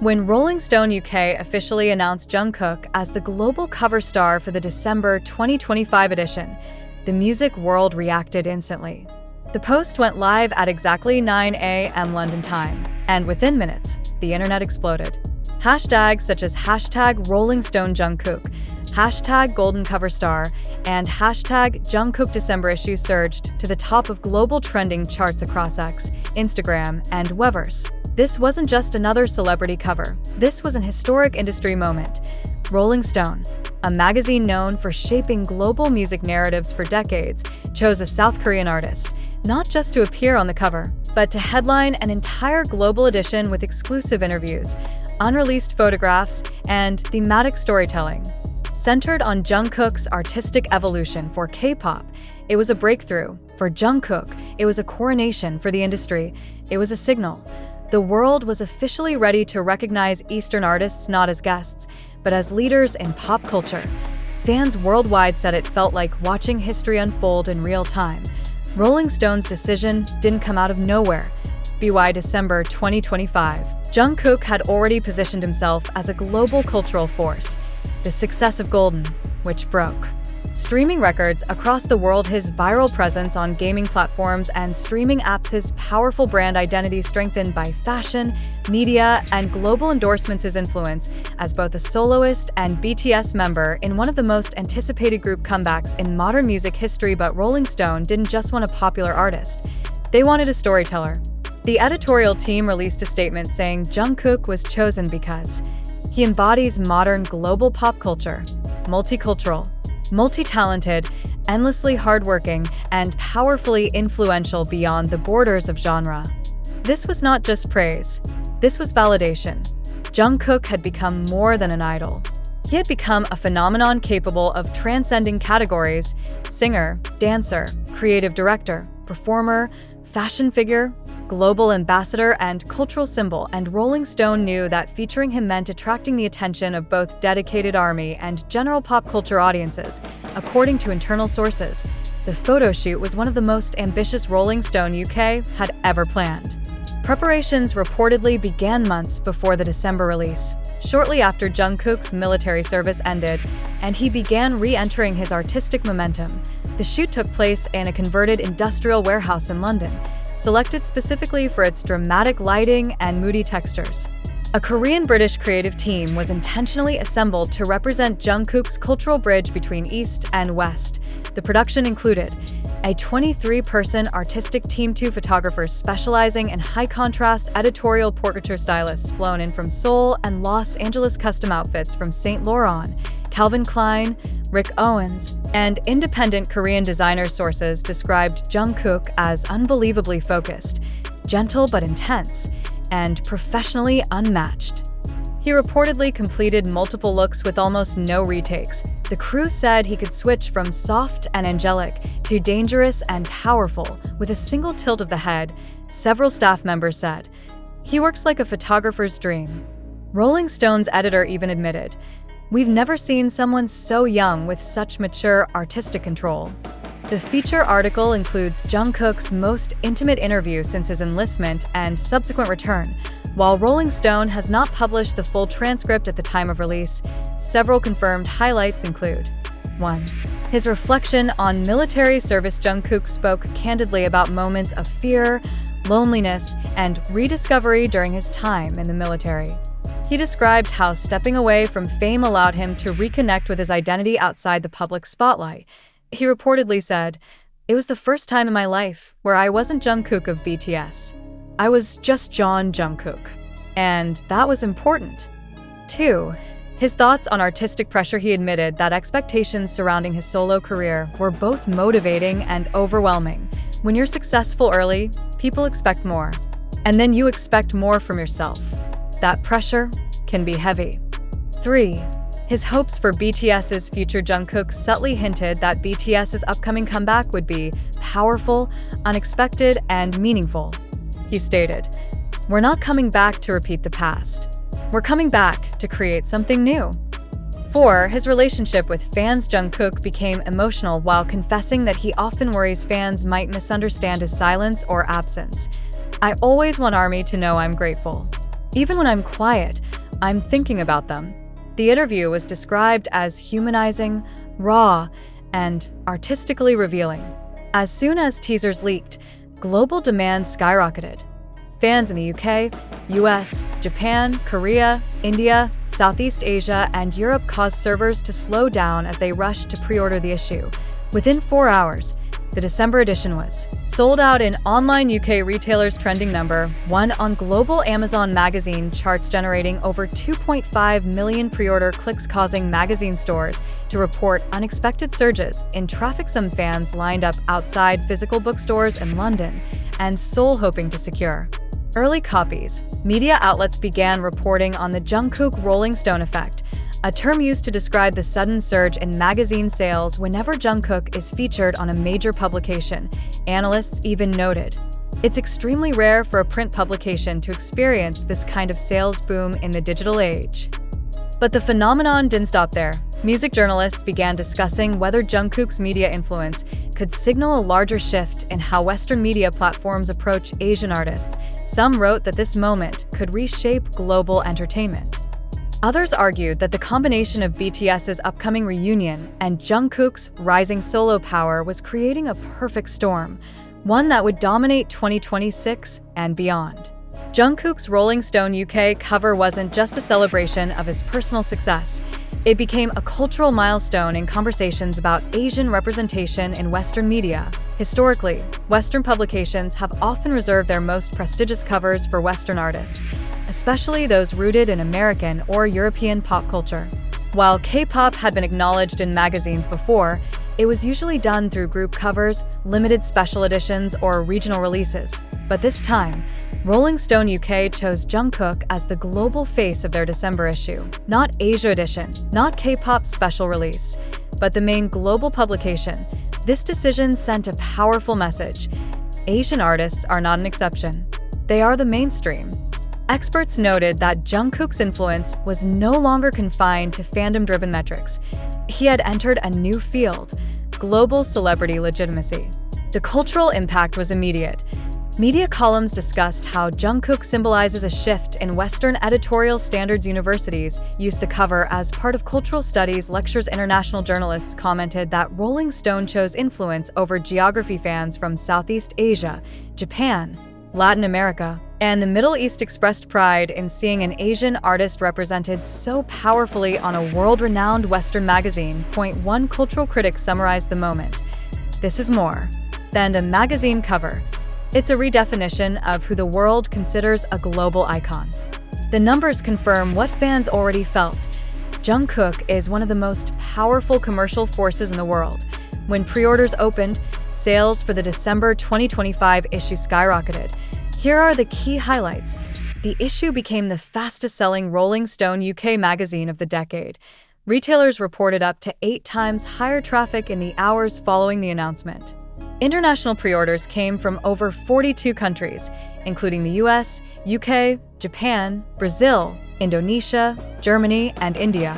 When Rolling Stone UK officially announced Jungkook as the global cover star for the December 2025 edition, the music world reacted instantly. The post went live at exactly 9 a.m. London time, and within minutes, the internet exploded. Hashtags such as hashtag Rolling Stone Jungkook, hashtag Golden Cover Star, and hashtag Jungkook December issue surged to the top of global trending charts across X, Instagram, and Weverse. This wasn't just another celebrity cover. This was an historic industry moment. Rolling Stone, a magazine known for shaping global music narratives for decades, chose a South Korean artist, not just to appear on the cover, but to headline an entire global edition with exclusive interviews, unreleased photographs, and thematic storytelling. Centered on Jungkook's artistic evolution for K-pop, it was a breakthrough. For Jungkook, it was a coronation for the industry. It was a signal. The world was officially ready to recognize Eastern artists not as guests, but as leaders in pop culture. Fans worldwide said it felt like watching history unfold in real time. Rolling Stone's decision didn't come out of nowhere. By December 2025, Jungkook had already positioned himself as a global cultural force. The success of Golden, which broke streaming records across the world, his viral presence on gaming platforms and streaming apps, his powerful brand identity strengthened by fashion, media, and global endorsements, his influence as both a soloist and BTS member in one of the most anticipated group comebacks in modern music history. But Rolling Stone didn't just want a popular artist. They wanted a storyteller. The editorial team released a statement saying Jungkook was chosen because he embodies modern global pop culture, multicultural, multi-talented, endlessly hardworking, and powerfully influential beyond the borders of genre. This was not just praise. This was validation. Jungkook had become more than an idol. He had become a phenomenon capable of transcending categories: singer, dancer, creative director, performer, fashion figure, global ambassador, and cultural symbol. And Rolling Stone knew that featuring him meant attracting the attention of both dedicated ARMY and general pop culture audiences. According to internal sources, the photo shoot was one of the most ambitious Rolling Stone UK had ever planned. Preparations reportedly began months before the December release, shortly after Jungkook's military service ended, and he began re-entering his artistic momentum. The shoot took place in a converted industrial warehouse in London, selected specifically for its dramatic lighting and moody textures. A Korean-British creative team was intentionally assembled to represent Jungkook's cultural bridge between East and West. The production included a 23-person artistic team, 2 photographers specializing in high-contrast editorial portraiture, stylists flown in from Seoul and Los Angeles, custom outfits from Saint Laurent, Calvin Klein, Rick Owens, and independent Korean designer sources described Jungkook as unbelievably focused, gentle but intense, and professionally unmatched. He reportedly completed multiple looks with almost no retakes. The crew said he could switch from soft and angelic to dangerous and powerful with a single tilt of the head, several staff members said. He works like a photographer's dream. Rolling Stone's editor even admitted, "We've never seen someone so young with such mature artistic control." The feature article includes Jungkook's most intimate interview since his enlistment and subsequent return. While Rolling Stone has not published the full transcript at the time of release, several confirmed highlights include: 1. His reflection on military service. Jungkook spoke candidly about moments of fear, loneliness, and rediscovery during his time in the military. He described how stepping away from fame allowed him to reconnect with his identity outside the public spotlight. He reportedly said, "It was the first time in my life where I wasn't Jungkook of BTS. I was just John Jungkook. And that was important." 2. His thoughts on artistic pressure. He admitted that expectations surrounding his solo career were both motivating and overwhelming. When you're successful early, people expect more. And then you expect more from yourself. That pressure can be heavy. 3. His hopes for BTS's future. Jungkook subtly hinted that BTS's upcoming comeback would be powerful, unexpected, and meaningful. He stated, "We're not coming back to repeat the past. We're coming back to create something new." 4. His relationship with fans. Jungkook became emotional while confessing that he often worries fans might misunderstand his silence or absence. "I always want ARMY to know I'm grateful. Even when I'm quiet, I'm thinking about them. The interview was described as humanizing, raw, and artistically revealing. As soon as teasers leaked, global demand skyrocketed. Fans in the UK, US, Japan, Korea, India, Southeast Asia, and Europe caused servers to slow down as they rushed to pre-order the issue. Within 4 hours, the December edition was sold out in online UK retailers trending number 1 on global Amazon magazine charts, generating over 2.5 million pre-order clicks, causing magazine stores to report unexpected surges in traffic. Some fans lined up outside physical bookstores in London and Seoul hoping to secure early copies. Media outlets began reporting on the Jungkook Rolling Stone effect, a term used to describe the sudden surge in magazine sales whenever Jungkook is featured on a major publication. Analysts even noted, it's extremely rare for a print publication to experience this kind of sales boom in the digital age. But the phenomenon didn't stop there. Music journalists began discussing whether Jungkook's media influence could signal a larger shift in how Western media platforms approach Asian artists. Some wrote that this moment could reshape global entertainment. Others argued that the combination of BTS's upcoming reunion and Jungkook's rising solo power was creating a perfect storm, one that would dominate 2026 and beyond. Jungkook's Rolling Stone UK cover wasn't just a celebration of his personal success. It became a cultural milestone in conversations about Asian representation in Western media. Historically, Western publications have often reserved their most prestigious covers for Western artists, especially those rooted in American or European pop culture. While K-pop had been acknowledged in magazines before, it was usually done through group covers, limited special editions, or regional releases. But this time, Rolling Stone UK chose Jungkook as the global face of their December issue. Not Asia edition, not K-pop special release, but the main global publication. This decision sent a powerful message. Asian artists are not an exception. They are the mainstream. Experts noted that Jungkook's influence was no longer confined to fandom-driven metrics. He had entered a new field, global celebrity legitimacy. The cultural impact was immediate. Media columns discussed how Jungkook symbolizes a shift in Western editorial standards. Universities used the cover as part of cultural studies lectures. International journalists commented that Rolling Stone chose influence over geography. Fans from Southeast Asia, Japan, Latin America, and the Middle East expressed pride in seeing an Asian artist represented so powerfully on a world-renowned Western magazine. One cultural critic summarized the moment. This is more than a magazine cover. It's a redefinition of who the world considers a global icon. The numbers confirm what fans already felt. Jungkook is one of the most powerful commercial forces in the world. When pre-orders opened, sales for the December 2025 issue skyrocketed. Here are the key highlights. The issue became the fastest-selling Rolling Stone UK magazine of the decade. Retailers reported up to 8 times higher traffic in the hours following the announcement. International pre-orders came from over 42 countries, including the US, UK, Japan, Brazil, Indonesia, Germany, and India.